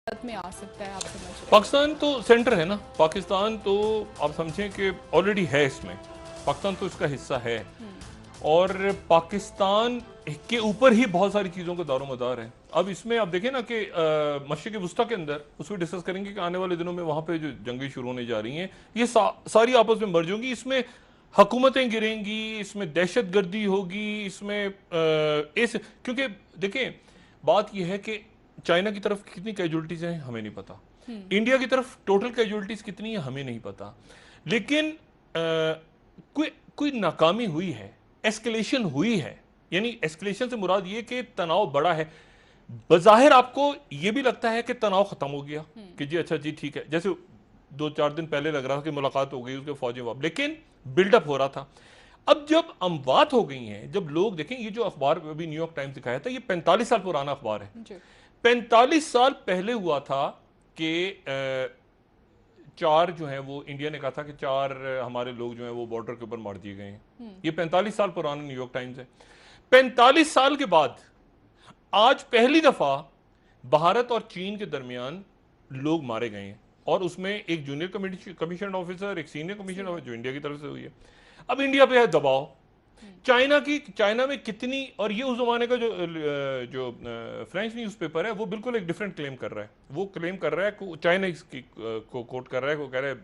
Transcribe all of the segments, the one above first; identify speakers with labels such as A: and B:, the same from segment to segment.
A: में आ सकता है, आप समझ रहे हैं?
B: पाकिस्तान तो सेंटर है ना, पाकिस्तान तो आप समझें कि ऑलरेडी है इसमें, पाकिस्तान तो इसका हिस्सा है और पाकिस्तान के ऊपर ही बहुत सारी चीज़ों का दारोमदार है। अब इसमें आप देखें ना कि मशरिक़ वुस्ता के अंदर उसमें डिस्कस करेंगे कि आने वाले दिनों में वहाँ पे जो जंगें शुरू होने जा रही हैं ये सारी आपस में मर्ज होंगी, इसमें हुकूमतें गिरेंगी, इसमें दहशत गर्दी होगी, इसमें क्योंकि देखें बात यह है कि चाइना की तरफ कितनी कैजुअलिटीज हैं हमें नहीं पता, इंडिया की तरफ टोटल कैजुअलिटीज कितनी है हमें नहीं पता, लेकिन कोई कोई नाकामी हुई है, एस्केलेशन हुई है। यानी एस्केलेशन से मुराद ये कि तनाव बड़ा है। बज़ाहिर आपको ये भी लगता है कि तनाव खत्म हो गया कि जी अच्छा जी ठीक है, जैसे 2-4 दिन पहले लग रहा था कि मुलाकात हो गई उसके फौजी वाप, लेकिन बिल्डअप हो रहा था। अब जब अमवात हो गई हैं, जब लोग देखें, ये जो अखबार अभी न्यूयॉर्क टाइम्स दिखाया था ये 45 साल पुराना अखबार है।
A: जी।
B: 45 साल पहले हुआ था कि 4 जो है वो इंडिया ने कहा था कि 4 हमारे लोग जो हैं वो बॉर्डर के ऊपर मार दिए गए हैं। ये 45 साल पुराना न्यूयॉर्क टाइम्स है। 45 साल के बाद आज पहली दफा भारत और चीन के दरमियान लोग मारे गए हैं और उसमें एक जूनियर कमीशन ऑफिसर, एक सीनियर कमीशन ऑफिसर जो इंडिया की तरफ से हुई है। अब इंडिया पे है दबाव, चाइना में कितनी, और ये उस जमाने का जो फ्रेंच न्यूज़पेपर है वो बिल्कुल एक डिफरेंट क्लेम कर रहा है। वो क्लेम कर रहा है चाइना को कोट कर रहा है, वो कह रहा है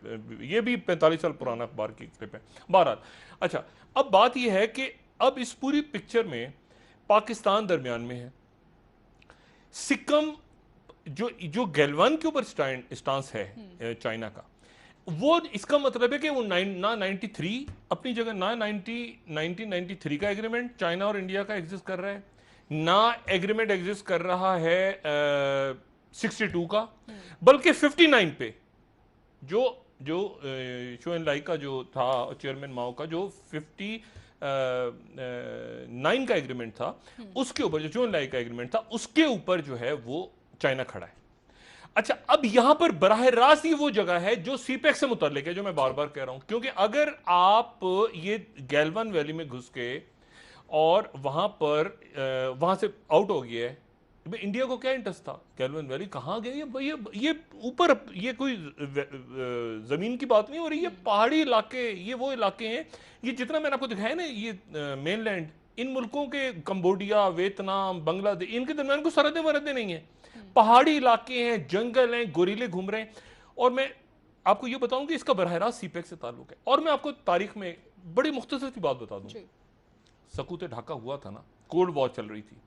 B: ये भी 45 साल पुराना अखबार की क्लिप है। बहरहाल, अच्छा, अब बात ये है कि अब इस पूरी पिक्चर में पाकिस्तान दरमियान में है, सिक्किम जो जो गैलवान के ऊपर स्टांस है चाइना का, वो इसका मतलब है कि वो ना 93 अपनी जगह, ना 1993 का एग्रीमेंट चाइना और इंडिया का एग्जिस्ट कर रहा है, ना एग्रीमेंट एग्जिस्ट कर रहा है 62 का, बल्कि 59 पे जो जो शो एन लाई का जो था चेयरमैन माओ का जो 59 का एग्रीमेंट था उसके ऊपर, जो शो एन लाई का एग्रीमेंट था उसके ऊपर जो है वो चाइना खड़ा है। अच्छा, अब यहां पर बराह रास्त ये वो जगह है जो सीपेक से मुतल्लिक है, जो मैं बार बार कह रहा हूं, क्योंकि अगर आप ये गैलवन वैली में घुस के और वहां से आउट हो गया है, इंडिया को क्या इंटरेस्ट था गैलवन वैली कहां गए, ये ऊपर, ये कोई जमीन की बात नहीं हो रही, ये पहाड़ी इलाके, ये वो इलाके हैं, ये जितना मैंने आपको दिखाया ना, ये मेनलैंड, इन मुल्कों के कंबोडिया, वियतनाम, बांग्लादेश, इनके दरमियान कोई सरहदें वरहदें नहीं है, पहाड़ी इलाके हैं, जंगल हैं, गोरीले घूम रहे हैं। और मैं आपको ये बताऊं कि इसका बरह रास्त सीपेक से ताल्लुक है। और मैं आपको तारीख में बड़ी मुख्तसर सी बात बता दूं, सकूत ढाका हुआ था ना, कोल्ड वॉर चल रही थी,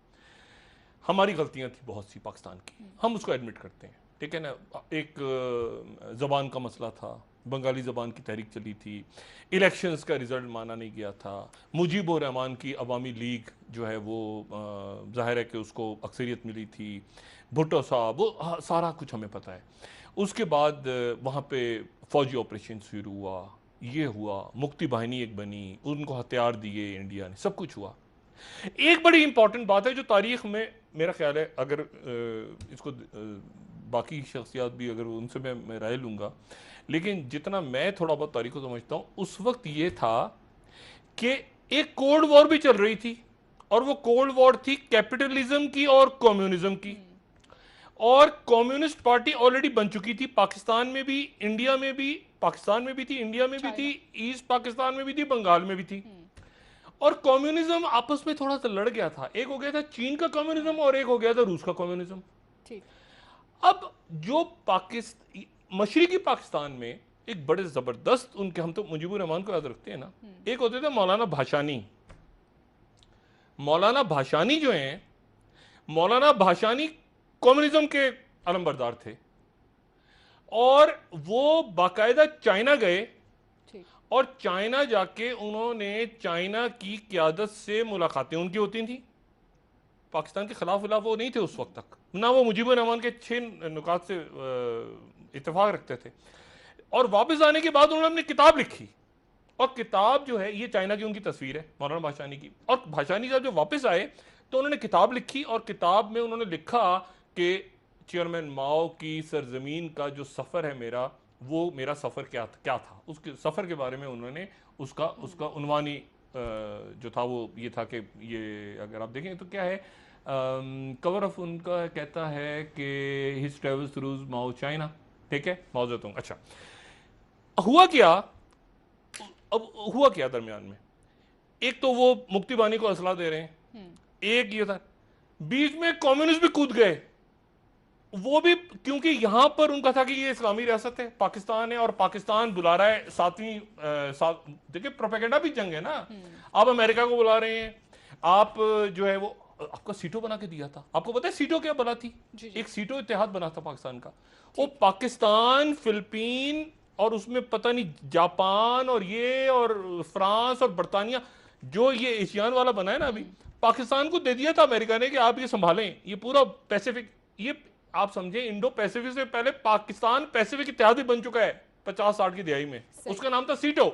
B: हमारी गलतियां थी बहुत सी पाकिस्तान की, हम उसको एडमिट करते हैं, ठीक है ना। एक ज़बान का मसला था, बंगाली ज़बान की तहरीक चली थी, इलेक्शंस का रिजल्ट माना नहीं गया था, मुजीबुर रहमान की अवामी लीग जो है वो जाहिर है कि उसको अक्सरियत मिली थी, भुट्टो साहब, वो सारा कुछ हमें पता है। उसके बाद वहाँ पे फौजी ऑपरेशन शुरू हुआ, ये हुआ, मुक्ति बाहिनी एक बनी, उनको हथियार दिए इंडिया ने, सब कुछ हुआ। एक बड़ी इंपॉर्टेंट बात है जो तारीख में मेरा ख्याल है, अगर इसको बाकी शख्सियात भी अगर उनसे मैं राय लूँगा, लेकिन जितना मैं थोड़ा बहुत तारीख को समझता हूँ, उस वक्त ये था कि एक कोल्ड वॉर भी चल रही थी, और वो कोल्ड वॉर थी कैपिटलिज्म की और कम्युनिज्म की, और कम्युनिस्ट पार्टी ऑलरेडी बन चुकी थी पाकिस्तान में भी, इंडिया में भी, पाकिस्तान में भी थी, इंडिया में भी थी, ईस्ट पाकिस्तान में भी थी, बंगाल में भी थी। और कम्युनिज्म आपस में थोड़ा सा लड़ गया था, एक हो गया था चीन का कम्युनिज्म और एक हो गया था रूस का कम्युनिज्म। अब जो मशरिकी पाकिस्तान में एक बड़े जबरदस्त उनके, हम तो मुजीबुर रहमान को याद रखते हैं ना, एक होते थे मौलाना भाषानी। मौलाना भाषानी जो हैं, मौलाना भाषानी कम्युनिज्म के अलमबरदार थे, और वो बाकायदा चाइना गए और चाइना जाके उन्होंने चाइना की क़यादत से मुलाकातें उनकी होती थी, पाकिस्तान के खिलाफ वो नहीं थे उस वक्त तक, ना वो मुजीबुर रहमान के 6 नुकात से इत्तेफाक रखते थे। और वापस आने के बाद उन्होंने अपनी किताब लिखी, और किताब जो है ये चाइना की उनकी तस्वीर है मौलाना भाषानी की। और भाषानी साहब जब वापस आए तो उन्होंने किताब लिखी, और किताब में उन्होंने लिखा कि चेयरमैन माओ की सरजमीन का जो सफ़र है मेरा, वो मेरा सफ़र क्या था, उसके सफ़र के बारे में उन्होंने उसका उन्वानी जो था वो ये था कि ये अगर आप देखें तो क्या है, कवर ऑफ उनका कहता है कि हिज ट्रेवल्स थ्रू माओ चाइना, ठीक है, माओ जेतुंग। अच्छा, हुआ क्या, अब हुआ क्या दरमियान में, एक तो वो मुक्ति बानी को असला दे रहे हैं, एक ये था, बीच में कम्युनिस्ट भी कूद गए, वो भी क्योंकि यहां पर उनका था कि ये इस्लामी रियासत है, पाकिस्तान है, और पाकिस्तान बुला रहा है सातवीं देखिए प्रोपेगेंडा भी जंग है ना, आप अमेरिका को बुला रहे हैं, आप जो है वो आपका सीटो बना के दिया था, आपको पता है सीटो क्या बना थी, एक सीटो इत्तेहाद बना था पाकिस्तान का, वो पाकिस्तान, फिलिपीन और उसमें पता नहीं जापान और ये और फ्रांस और बरतानिया, जो ये एशियान वाला बना है ना अभी, पाकिस्तान को दे दिया था अमेरिका ने कि आप ये संभालें, ये पूरा पैसिफिक, ये आप समझे इंडो पैसिफिक से पहले पाकिस्तान पैसिफिक इत्तेहाद भी बन चुका है 50-60 की दिहाई में, उसका नाम था सीटो,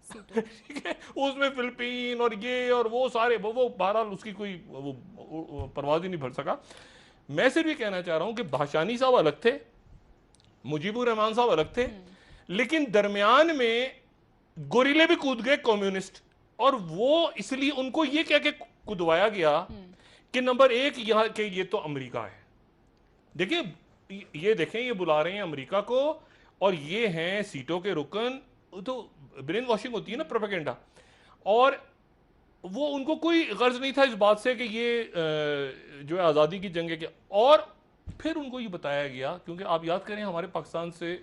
B: ठीक है, उसमें फिलिपीन और ये और वो सारे वो बहरहाल उसकी कोई वो परवाह ही नहीं भर सका। मैं सिर्फ ये कहना चाह रहा हूं कि भाषानी साहब अलग थे, मुजीबुर रहमान साहब अलग थे, लेकिन दरमियान में गोरिल्ले भी कूद गए कम्युनिस्ट, और वो इसलिए उनको ये कह के कुदवाया गया कि नंबर एक यहां के ये तो अमेरिका है, देखिए ये देखें ये बुला रहे हैं अमेरिका को, और ये हैं सीटों के रुकन, तो ब्रेन वॉशिंग होती है ना प्रोपेगेंडा, और वो उनको कोई गर्ज नहीं था इस बात से कि ये जो है आज़ादी की जंग है क्या, और फिर उनको ये बताया गया, क्योंकि आप याद करें हमारे पाकिस्तान से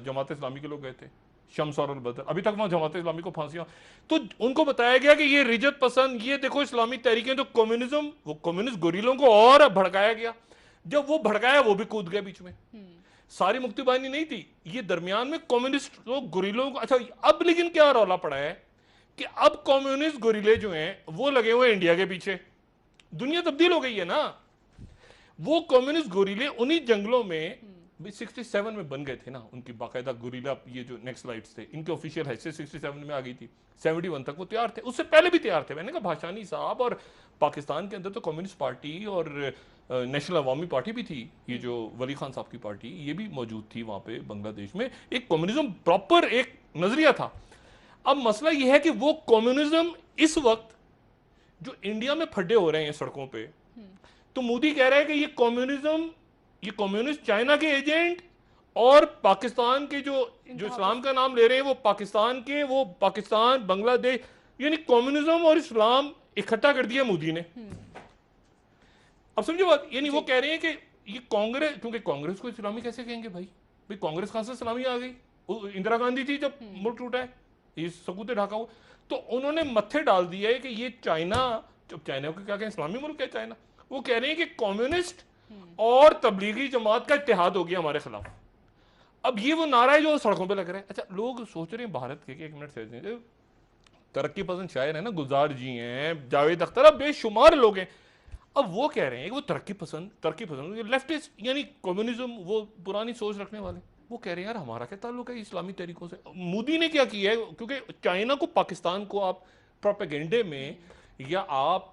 B: जमात इस्लामी के लोग गए थे, शम्स और बदर, अभी तक वहां जमात इस्लामी को फांसियां, तो उनको बताया गया कि ये रिजत पसंद, ये देखो इस्लामी तहरीकें, तो कम्युनिज्म, वो कम्युनिस्ट गोरिलों को और भड़काया गया, जब वो भड़काया वो भी कूद गए बीच में, सारी मुक्ति बाहिनी नहीं थी, ये दरमियान में कम्युनिस्ट लोग गोरिलों को। अच्छा, अब लेकिन क्या रौला पड़ा है कि अब कम्युनिस्ट गोरिले जो हैं वो लगे हुए इंडिया के पीछे, दुनिया तब्दील हो गई है ना, वो कम्युनिस्ट गोरिले उन्हीं जंगलों में 67 में बन गए थे ना, उनकी बाकायदा गोरिल्ला ये जो नेक्स्ट स्लाइड्स थे इनके ऑफिशियल हैसियत 67 में आ गई थी, 71 तक वो तैयार थे, उससे पहले भी तैयार थे। मैंने कहा भाषानी साहब, और पाकिस्तान के अंदर तो कम्युनिस्ट पार्टी और नेशनल अवामी पार्टी भी थी, ये जो वली खान साहब की पार्टी ये भी मौजूद थी वहां पे बांग्लादेश में, एक कम्युनिज्म प्रॉपर एक नजरिया था। अब मसला यह है कि वो कम्युनिज्म इस वक्त जो इंडिया में फड्डे हो रहे हैं सड़कों पे, तो मोदी कह रहा है कि ये कम्युनिज्म, ये कम्युनिस्ट चाइना के एजेंट और पाकिस्तान के जो इस्लाम का नाम ले रहे हैं वो पाकिस्तान के, वो पाकिस्तान बांग्लादेश, यानी कम्युनिज्म और इस्लाम इकट्ठा कर दिया मोदी ने। अब समझो बात, यानी वो कह रहे हैं कि ये कांग्रेस, क्योंकि कांग्रेस को इस्लामी कैसे कहेंगे भाई, कांग्रेस कहां से इस्लामी आ गई, इंदिरा गांधी थी जब मुल्क टूटा है, ये सकूते ढाका हुआ, तो उन्होंने मत्थे डाल दिया है कि ये चाइना, चाइना को क्या कहें, इस्लामी मुल्क है चाइना, वो कह रहे हैं कि कम्युनिस्ट और तबलीगी जमात का इत्तेहाद हो गया हमारे खिलाफ। अब ये वो नारा है जो सड़कों पे लग रहा है। अच्छा, लोग सोच रहे हैं भारत के, एक मिनट से तरक्की पसंद शायर है ना, गुलजार जी हैं, जावेद अख्तर, अब बेशुमार लोग हैं, अब वो कह रहे हैं कि वो तरक्की पसंद लेफ्टिस्ट यानी कम्युनिज्म, वो पुरानी सोच रखने वाले, वो कह रहे हैं यार हमारा क्या ताल्लुक है इस्लामी तरीकों से। मोदी ने क्या किया है, क्योंकि चाइना को, पाकिस्तान को आप प्रोपेगेंडे में या आप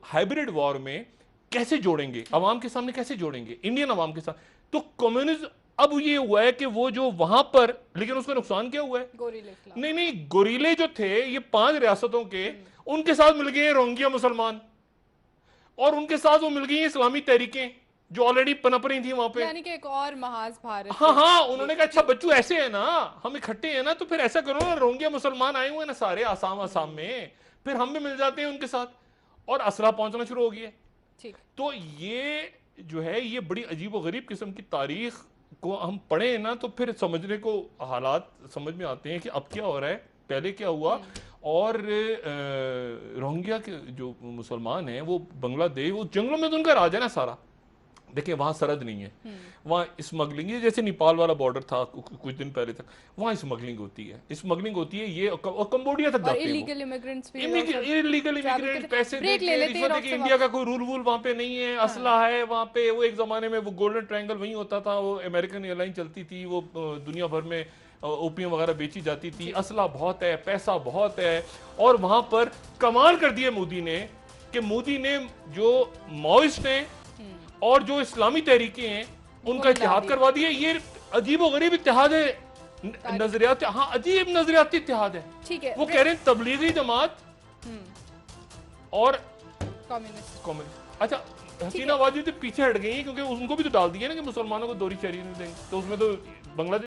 B: हाइब्रिड वॉर में कैसे जोड़ेंगे, अवाम के सामने कैसे जोड़ेंगे, इंडियन अवाम के साथ, तो कम्युनिज्म अब ये हुआ है कि वो जो वहां पर, लेकिन उसका नुकसान क्या हुआ है,
A: गोरिल्ले
B: नहीं गोरिल्ले जो थे ये 5 रियासतों के, उनके साथ मिल गए रोहिंग्या मुसलमान, और उनके साथ वो मिल गई इस्लामी तहरीकें जो ऑलरेडी पनप रही थी वहां पे,
A: यानी कि एक और महाज भारत।
B: हाँ, उन्होंने कहा अच्छा बच्चू ऐसे है ना, हम इकट्ठे हैं ना, तो फिर ऐसा करो ना, रोहिंग्या मुसलमान आए हुए हैं ना सारे आसाम में, फिर हम भी मिल जाते हैं उनके साथ, और असला पहुंचना शुरू हो गया।
A: ठीक,
B: तो ये जो है ये बड़ी अजीब व गरीब किस्म की तारीख को हम पढ़े ना, तो फिर समझने को हालात समझ में आते हैं कि अब क्या हो रहा है, पहले क्या हुआ, और रोहिंग्या के जो मुसलमान हैं वो बांग्लादेश, वो जंगलों में तो उनका राज है ना सारा, देखिए वहां सरहद नहीं है, वहां स्मगलिंग, जैसे नेपाल वाला बॉर्डर था कुछ दिन पहले तक, वहां स्मगलिंग होती है, ये और कंबोडिया तक जाते हैं,
A: इलीगल इमिग्रेंट्स भी,
B: इलीगल इमिग्रेंट पैसे देके, इंडिया का कोई रूल वूल वहां पे नहीं है, असला है वहां पे, वो एक जमाने में वो गोल्डन ट्रायंगल वहीं होता था, वो अमेरिकन एयरलाइन चलती थी, वो दुनिया भर में ओपियम वगैरह बेची जाती थी, असला बहुत है, पैसा बहुत है, और वहां पर कमाल कर दिया मोदी ने कि मोदी ने जो माओइस्ट हैं और जो इस्लामी तहरीकें हैं उनका इत्तेहाद करवा दिया। ये अजीब व गरीब इत्तेहाद है, नजरियात, हाँ अजीब नजरियाती इत्तेहाद है।
A: ठीक है,
B: वो कह रहे हैं तबलीगी जमात और
A: कम्युनिस्ट।
B: अच्छा, हसीना वाजद तो पीछे हट गई हैं क्योंकि उनको भी तो डाल दिया ना कि मुसलमानों को दोहरी शहरी नहीं देंगे, तो उसमें तो बांग्लादेश